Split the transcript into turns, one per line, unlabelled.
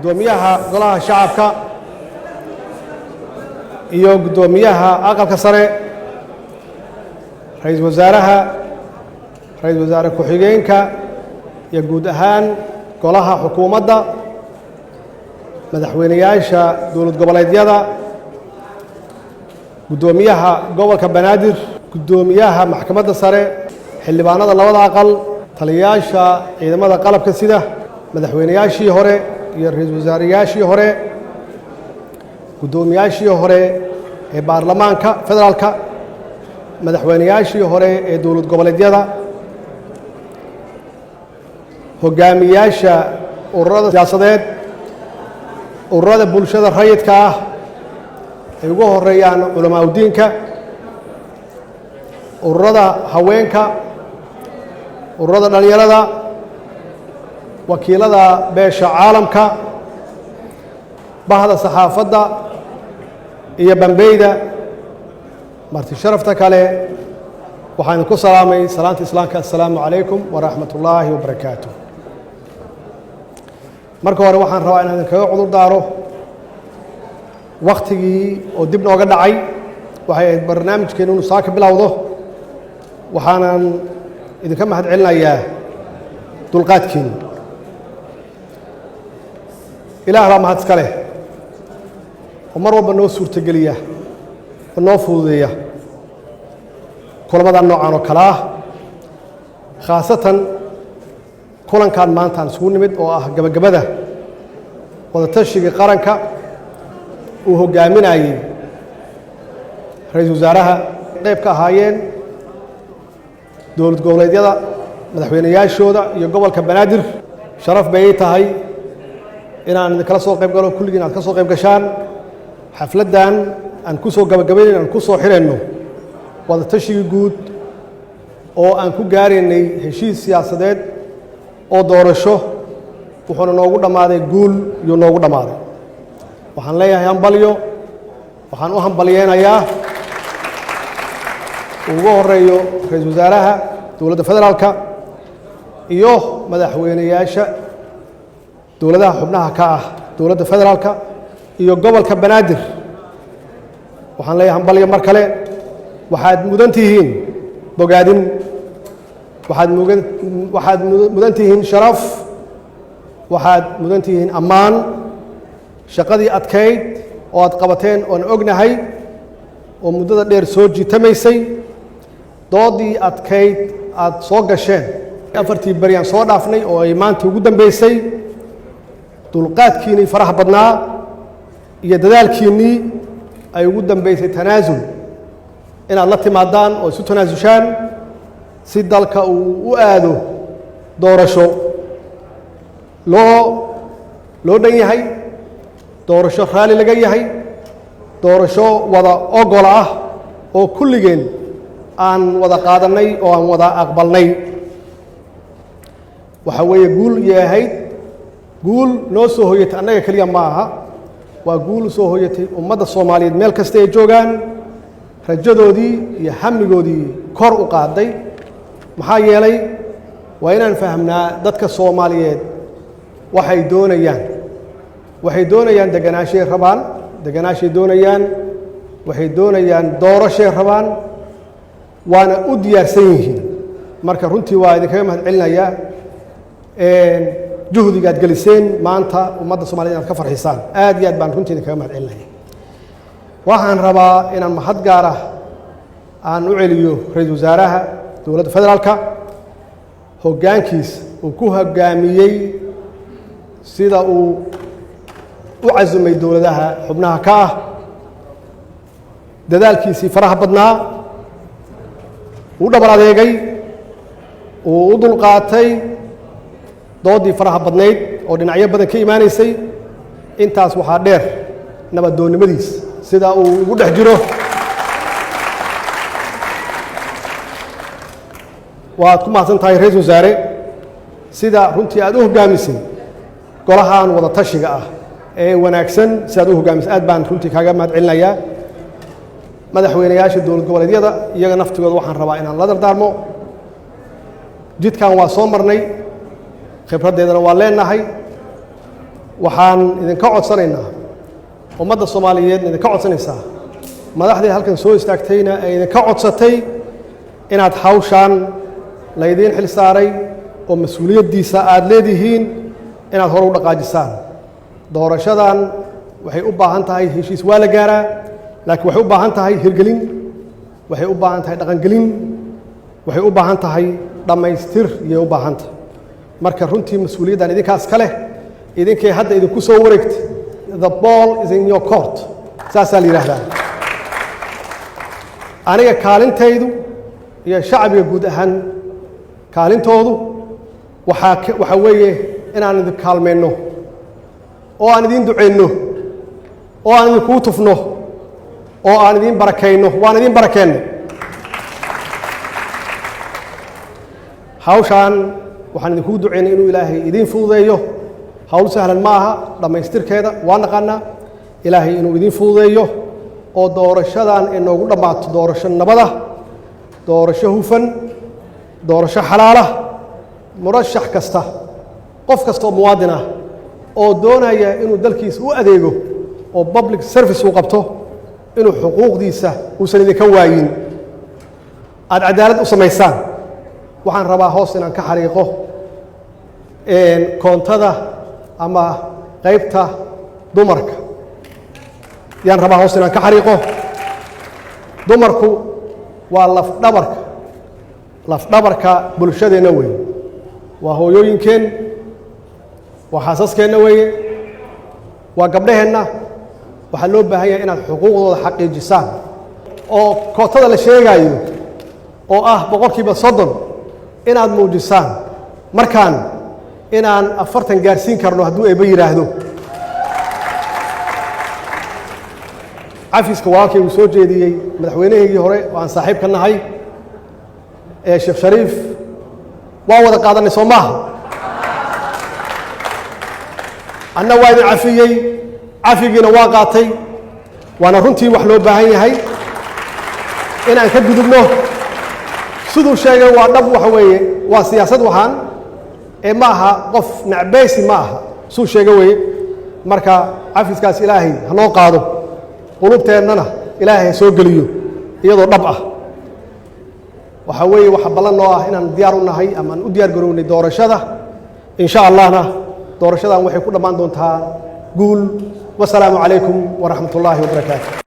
gudoomiyaha golaha shacabka iyo gudoomiyaha aqalka sare ra'iisul wasaare ku-xigeenka iyo guud ahaan golaha xukuumadda madaxweynayaasha dowlad goboleedyada gudoomiyaha gobolka banaadir gudoomiyaha maxkamadda sare xildhibaanada labada aqal taliyayaasha ciidamada qalabka sida madaxweynayaashii hore iyo ra'iisul wasaareyaashii hore gudoomiyaashii hore ee baarlamaanka federaalka madaxweynayaashii hore ee dowlad goboleedyada hogaamiyaasha ururada siyaasadeed ururada bulshada rayidka ah ay ugu horeeyaan culamaa udiinka ururada haweenka ururada dhalinyarada wakiilada beesha caalamka bahda saxaafadda iyo bambeyda marti sharafta kale waxaan ku salaamay salaanta islaamka assalaamu calaykum waraxmat ullaahi wabarakaatu marka hore waxaan rabaa inaan idinkaga cudur daaro wakhtigii oo dib nooga dhacay waxay ahayd barnaamijkeenu inuu saa ka bilowdo waxaanan idinka mahad celinayaa dulqaadkiinu ilaah baa mahad iska leh oo mar walba noo suurtogeliya oo noo fududeeya kulamada noocan oo kale ah khaasatan kulankan maanta aan isugu nimid oo ah gabagabada wadatashiga qaranka uu hogaaminayey ra'iisul wasaaraha qayb ka ahaayeen dowlad goboleedyada madaxweynayaashooda iyo gobolka banaadir sharaf bay tahay inaan idinkala soo qayb galo kulligiin aad ka soo qayb gashaan xafladdan aan ku soo gabagabaynayn aan ku soo xirayno wadatashiga guud oo aan ku gaaraynay heshiis siyaasadeed oo doorasho wuxuuna noogu dhammaaday guul iyuu noogu dhammaaday waxaan leeyahay hambalyo waxaan u hambalyeynayaa ugu horeeyo ra'iisul wasaaraha dowladda federaalka iyo madaxweynayaasha dowladaha xubnaha ka ah dowladda federaalka iyo gobolka banaadir waxaan leeyahay hambalyo mar kale waxaad mudan tihiin bogaadin waxaad mudan tihiin sharaf waxaad mudan tihiin ammaan shaqadii adkayd oo aad qabateen oon ognahay oo muddada dheer soo jiitamaysay doodii adkayd aad soo gasheen afartii beri aan soo dhaafnay oo ay maanta ugu dambaysay dulqaadkiinnii faraha badnaa iyo dadaalkiinnii ay ugu dambaysay tanaasul inaad la timaadaan oo isu tanaasushaan si dalka uu u aado doorasho loo dhan yahay doorasho raalli laga yahay doorasho wada ogol ah oo kulligeen aan wada qaadannay oo aan wada aqbalnay waxa weeye guul yahayd guul noo soo hoyatay annaga keliya ma aha waa guul soo hoyatay ummadda soomaaliyeed meel kasta ay joogaan rajadoodii iyo hamigoodii kor u qaaday maxaa yeelay waa inaan fahamnaa dadka soomaaliyeed waxay doonayaan deganaashay rabaan deganaashay doonayaan waxay doonayaan doorashay rabaan waana u diyaarsan yihiin marka runtii waa idinkaga mahad celinayaa juhdiga aad geliseen maanta ummadda soomaaliyed inaad ka farxisaan aad iyo aad baan runtii idinkaga mahad celinaya waxaan rabaa inaan mahad gaar ah aan u celiyo ra'iisul wasaaraha dowladda federaalka hoggaankiis uu ku hoggaamiyey sida uu u casumay dowladaha xubnaha ka ah dadaalkiisii faraha badnaa uu dhabar adeegay uu u dulqaatay doodii faraha badnayd oo dhinacyo badan ka imaanaysay intaas waxaa dheer nabadoonnimadiis sida uu ugu dhex jiro waad ku mahadsan tahay ra'iisul wasaare sida runtii aad u hoggaamisay golahan wada tashiga ah ee wanaagsan si aad u hoggaamisay aad baan runtii kaaga mahad celinayaa madaxweynayaasha dowlad goboleedyada iyaga naftigooda waxaan rabaa inaan la dardaarmo jidkan waa soo marnay khibraddeedana waa leenahay waxaan idinka codsanaynaa ummadda Soomaaliyeed idinka codsanaysaa madaxdii halkan soo istaagtayna ay idinka codsatay inaad hawshan la idin xil saaray oo mas'uuliyadiisa aad leedihiin inaad hor u dhaqaajisaan doorashadan waxay u baahan tahay heshiis waa la gaaraa laakiin waxay u baahan tahay hirgelin waxay u baahan tahay dhaqangelin waxay u baahan tahay dhamaystir iyo u baahan tahay marka runtii mas'uuliyaddan idinkaas kale idinkay hadda idinku soo wareegtay the ball is in your court saasaa la yiraahdaa aniga kaalintaydu iyo shacbiga guud ahaan kaalintoodu waxa weeye inaan idin kaalmeyno oo aan idin duceyno oo aan idin ku tufno oo aan idin barakeyno waan idin barakeyno hawshan waxaan idinku duceynaa inuu Ilaahay idin fududeeyo hawl sahlan ma aha dhamaystirkeeda waan naqaanaa Ilaahay inuu idin fududeeyo oo doorashadan inoogu dhamaato doorasho nabada doorasho hufan doorasho xalaal ah murashax kasta qof kasta oo muwaadin ah oo doonaya inuu dalkiisa u adeego oo public service uu qabto inuu xuquuqdiisa uusan idinka waayin aad cadaalad u samaysaan waxaan rabaa hoos inaan ka xariiqo koontada ama qaybta dumarka yaan rabaa hoos inaan ka xariiqo dumarku waa laf-dhabarka bulshadeena weeye waa hooyooyinkeen waa xaasaskeenna weeye waa gabdhaheenna waxaa loo baahan yahay inaad xuquuqdooda xaqiijisaan oo kootada la sheegayo oo ah 30% inaad muujisaan markaan inaan 40 gaarsiin karno hadduu eeba yiraahdo cafiska walaalkay uu soo jeediyey madaxweynaheygii hore oo aan saaxiib ka nahay Sheekh Shariif waa wada qaadanay Soomaaliya anna waa idin cafiyey cafigiina waa qaatay waana runtii wax loo baahan yahay inaan ka gudubno siduu sheegay waa dhab waxa weeye waa siyaasad waxaan ma aha qof nacbaysi ma aha suu sheegay weeye marka cafiskaas Ilaahay ha noo qaado qulubteennana Ilaahay soo geliyo iyadoo dhab ah waxa weeye waxa balan noo ah inaan diyaar u nahay ama aan u diyaar garownay doorashada insha Allahna doorashadan waxay ku dhamaan doontaa guul wassalaamu calaykum wa rahmatullaahi wa barakaatuh